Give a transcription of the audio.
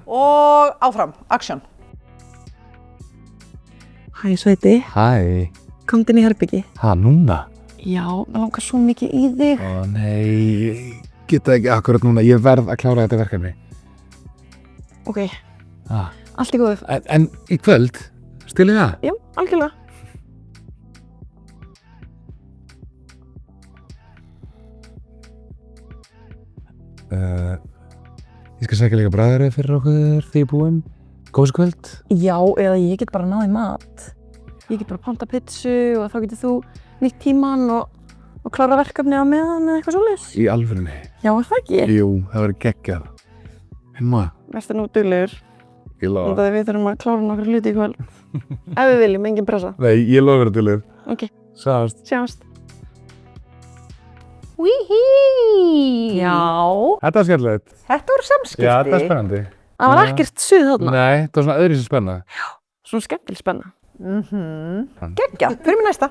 Og áfram, action. Hæ Sveiti, Hæ. komdu inn í herbyggi. Ha, núna? Já, mér langar svo mikið í þig. Ó nei, geta ekki akkurat núna, ég verð að klára þetta verkefni. Ok, Ah. allt í góðu. En í kvöld, stilið það? Já, algjörlega. Ég skal sækja líka bræðarið fyrir okkur því ég búinn. Góðs kvöld. Já, eða ég get bara náði mat. Ég get bara panta pizzu og þá getur þú nýtt tíman og klára verkefni á meðan eða eitthvað svoleiðis. Í alvörunni. Já, er það ekki? Jú, það verður geggjað. En maður, Verstu nú duglegur. ég lofa. Þannig að við þurfum að klára nokkur hluti í kvöld. Ef við viljum, engin pressa. Nei, ég lofa verður duglegur. Ok, Sást. sjáumst. Wíhí! Já. Þetta var skemmtilegt. Þetta voru samskipti. Já, þetta er spennandi. Það var Já. ekkert suð þarna. Nei, þetta var svona öðru sem spenna. Svona skemmtileg spenna. Geggjað, fyrir mig næsta.